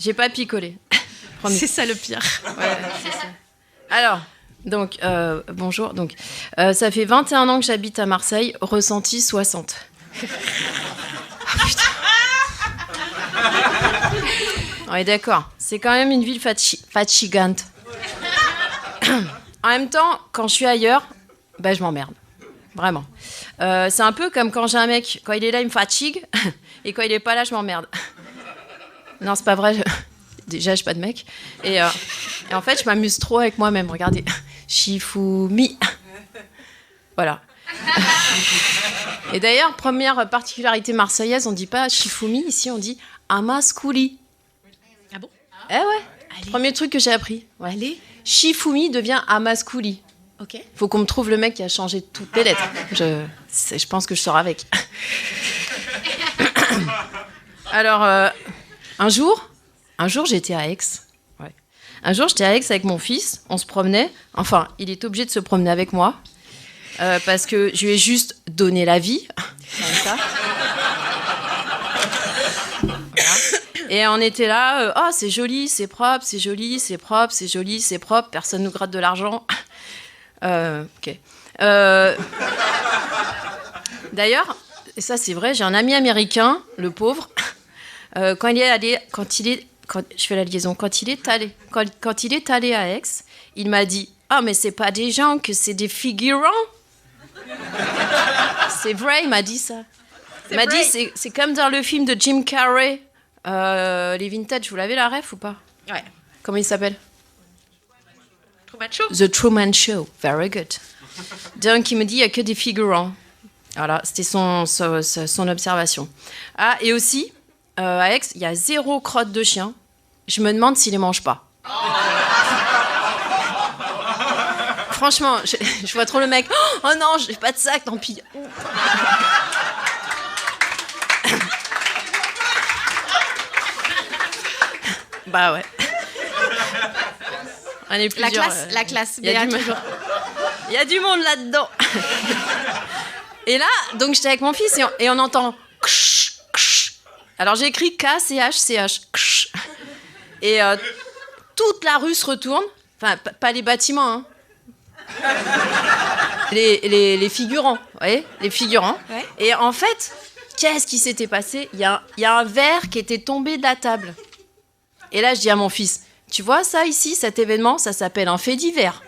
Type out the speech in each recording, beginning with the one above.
J'ai pas picolé. Promis. C'est ça le pire. Ouais, c'est ça. Alors, donc, bonjour. Donc, ça fait 21 ans que j'habite à Marseille, ressenti 60. Oh, putain. Ouais, d'accord. C'est quand même une ville fatigante. En même temps, quand je suis ailleurs, je m'emmerde. Vraiment. C'est un peu comme quand j'ai un mec, quand il est là, il me fatigue, et quand il est pas là, je m'emmerde. Non, c'est pas vrai. Déjà, j'ai pas de mec. Et en fait, je m'amuse trop avec moi-même. Regardez. Shifumi. Voilà. Et d'ailleurs, première particularité marseillaise, on dit pas Shifumi, ici on dit Amaskouli. Ah bon? Eh ouais. Allez. Premier truc que j'ai appris. Ouais. Allez. Shifumi devient Amaskouli. Ok. Faut qu'on me trouve le mec qui a changé toutes les lettres. Je pense que je sors avec. Alors, un jour, j'étais à Aix. Ouais. Un jour, j'étais à Aix avec mon fils. On se promenait. Enfin, il est obligé de se promener avec moi. Parce que je lui ai juste donné la vie. Comme ça. Voilà. Et on était là. Oh, c'est joli, c'est propre, c'est joli, c'est propre, c'est joli, c'est propre. Personne nous gratte de l'argent. Ok. D'ailleurs, et ça c'est vrai, j'ai un ami américain, le pauvre. Quand il est allé à Aix, il m'a dit mais c'est pas des gens, que c'est des figurants. C'est vrai, il m'a dit ça. Il m'a dit c'est comme dans le film de Jim Carrey, les Vintage. Vous l'avez la ref ou pas? Ouais. Comment il s'appelle? Truman Show. The Truman Show. Very good. Donc il me dit il y a que des figurants. Voilà, c'était son observation. Ah, et aussi, à Aix, il y a 0 crotte de chien. Je me demande s'il les mange pas. Franchement, je vois trop le mec. Oh non, j'ai pas de sac, tant pis. Bah ouais. On est plusieurs, La classe. Il y a du monde là-dedans. Et là, donc j'étais avec mon fils et on entend ksh, ksh. Alors j'ai écrit K-C-H-C-H. Ksh. Et toute la rue se retourne. Enfin, pas les bâtiments, hein. Les figurants, vous voyez, les figurants. Ouais. Et en fait, qu'est-ce qui s'était passé? Il y a un verre qui était tombé de la table. Et là, je dis à mon fils, tu vois ça ici, cet événement, ça s'appelle un fait divers.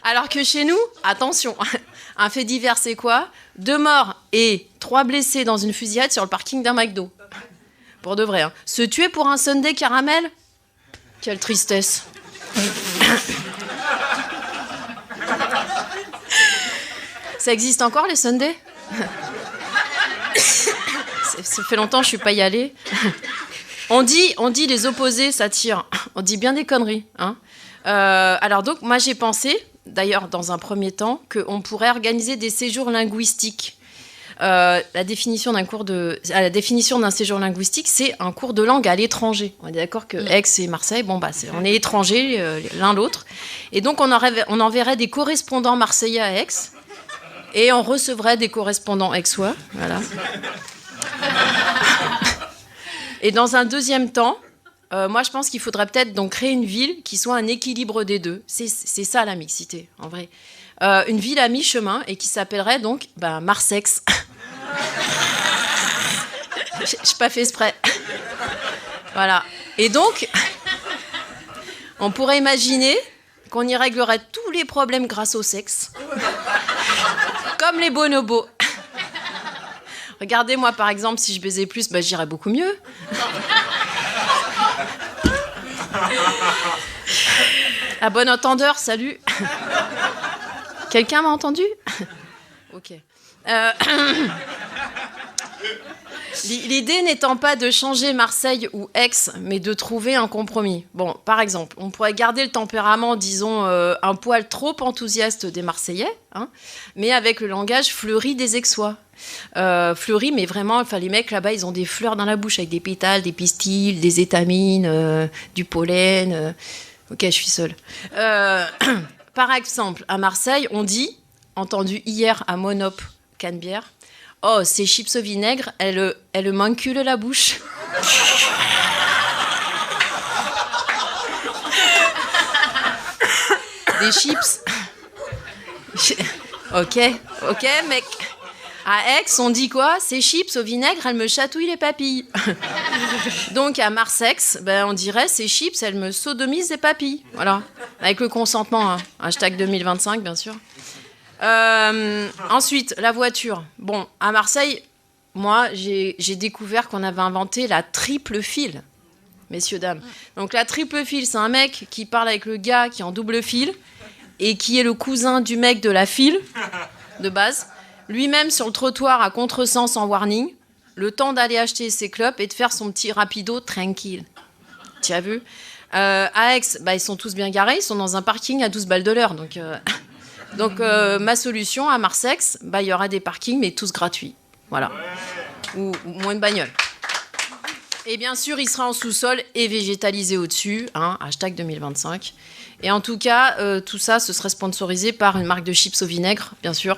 Alors que chez nous, attention, un fait divers, c'est quoi? 2 morts et 3 blessés dans une fusillade sur le parking d'un McDo. Pour de vrai. Hein. Se tuer pour un sundae caramel? Quelle tristesse. Ça existe encore, les sundaes? Ça fait longtemps que je ne suis pas y allée. On dit les opposés s'attirent. On dit bien des conneries. Hein. Alors donc, moi j'ai pensé, d'ailleurs dans un premier temps, qu'on pourrait organiser des séjours linguistiques. La définition d'un séjour linguistique, c'est un cours de langue à l'étranger. On est d'accord que Aix et Marseille, on est étrangers l'un l'autre. Et donc on enverrait des correspondants marseillais à Aix et on recevrait des correspondants aixois. Voilà. Et dans un deuxième temps, moi je pense qu'il faudrait peut-être donc créer une ville qui soit un équilibre des deux. C'est ça la mixité, en vrai. Une ville à mi-chemin et qui s'appellerait donc Marsex. J'ai pas fait exprès. Voilà. Et donc, on pourrait imaginer qu'on y réglerait tous les problèmes grâce au sexe. Comme les bonobos. Regardez, moi, par exemple, si je baisais plus, j'irais beaucoup mieux. À bon entendeur, salut. Quelqu'un m'a entendu? Ok. L'idée n'étant pas de changer Marseille ou Aix, mais de trouver un compromis. Bon, par exemple, on pourrait garder le tempérament, disons, un poil trop enthousiaste des Marseillais, hein, mais avec le langage fleuri des Aixois. Fleuri, mais vraiment, les mecs là-bas, ils ont des fleurs dans la bouche, avec des pétales, des pistils, des étamines, du pollen. Ok, je suis seule. Par exemple, à Marseille, on dit, entendu hier à Monop Canebière, Oh, ces chips au vinaigre, elles m'enculent la bouche. Des chips. Ok, mec. À Aix, on dit quoi? Ces chips au vinaigre, elles me chatouillent les papilles. Donc à Marsex, on dirait ces chips, elles me sodomisent les papilles. Voilà, avec le consentement. Hein. Hashtag 2025, bien sûr. Ensuite, la voiture. Bon, à Marseille, moi, j'ai découvert qu'on avait inventé la triple file. Messieurs, dames. Donc la triple file, c'est un mec qui parle avec le gars qui est en double file et qui est le cousin du mec de la file, de base. Lui-même sur le trottoir à contresens en warning, le temps d'aller acheter ses clopes et de faire son petit rapido tranquille. Tu as vu? À Aix, ils sont tous bien garés, ils sont dans un parking à 12 balles de l'heure. Donc ma solution à Marsex, il y aura des parkings, mais tous gratuits. Voilà. Ou moins de bagnoles. Et bien sûr, il sera en sous-sol et végétalisé au-dessus. Hein, hashtag 2025. Et en tout cas, tout ça, ce serait sponsorisé par une marque de chips au vinaigre, bien sûr.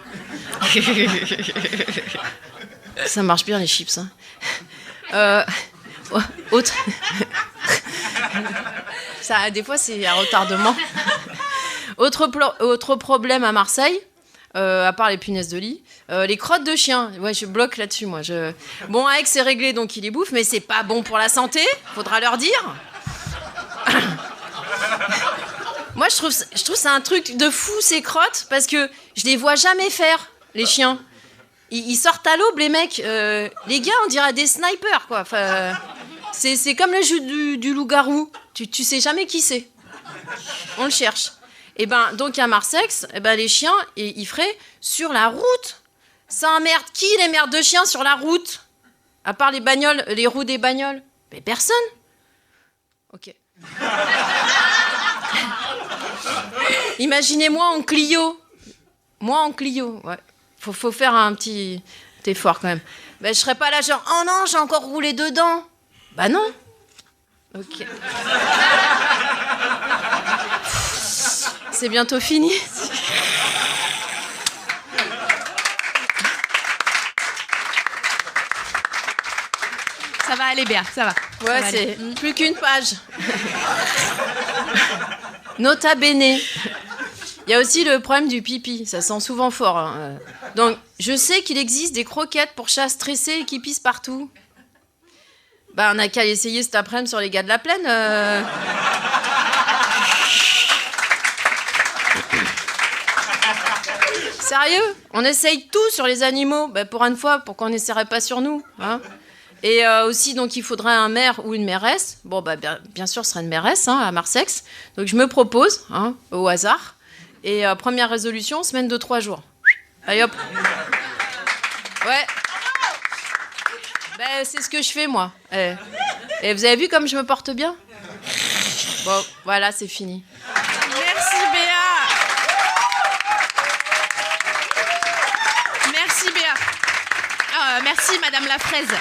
Ça marche bien, les chips. Hein. Autre... Ça, des fois, c'est un retardement. Autre problème à Marseille, à part les punaises de lit, les crottes de chien. Ouais, je bloque là-dessus, moi. Bon, Aix, c'est réglé, donc ils les bouffent, mais c'est pas bon pour la santé, faudra leur dire. Moi, je trouve c'est un truc de fou, ces crottes, parce que je les vois jamais faire, les chiens. Ils sortent à l'aube, les mecs. Les gars, on dirait des snipers, quoi. Enfin, c'est comme le jeu du loup-garou. Tu sais jamais qui c'est. On le cherche. Et donc à Marsex, les chiens, ils feraient sur la route. Ça emmerde qui, les merdes de chiens sur la route? À part les bagnoles, les roues des bagnoles. Mais personne. Ok. Imaginez-moi en Clio. Moi en Clio, ouais. Faut faire un petit effort quand même. Je serais pas là genre, oh non, j'ai encore roulé dedans. Bah non. Ok. C'est bientôt fini. Ça va aller bien, ça va. Ouais, c'est plus qu'une page. Nota bene. Il y a aussi le problème du pipi, ça sent souvent fort. Hein. Donc, je sais qu'il existe des croquettes pour chats stressés et qui pissent partout. On n'a qu'à l'essayer cet après-midi sur les gars de la plaine. Sérieux? On essaye tout sur les animaux. Pour une fois, pourquoi on n'essaierait pas sur nous, hein? Et aussi, donc, il faudrait un maire ou une mairesse. Bon, bien sûr, ce serait une mairesse à Marsex. Donc, je me propose, au hasard. Et première résolution, semaine de 3 jours. Allez, hop. Ouais. C'est ce que je fais, moi. Et vous avez vu comme je me porte bien? Bon, voilà, c'est fini. Merci, Béa. Merci, Béa. Merci, Madame la Fraise.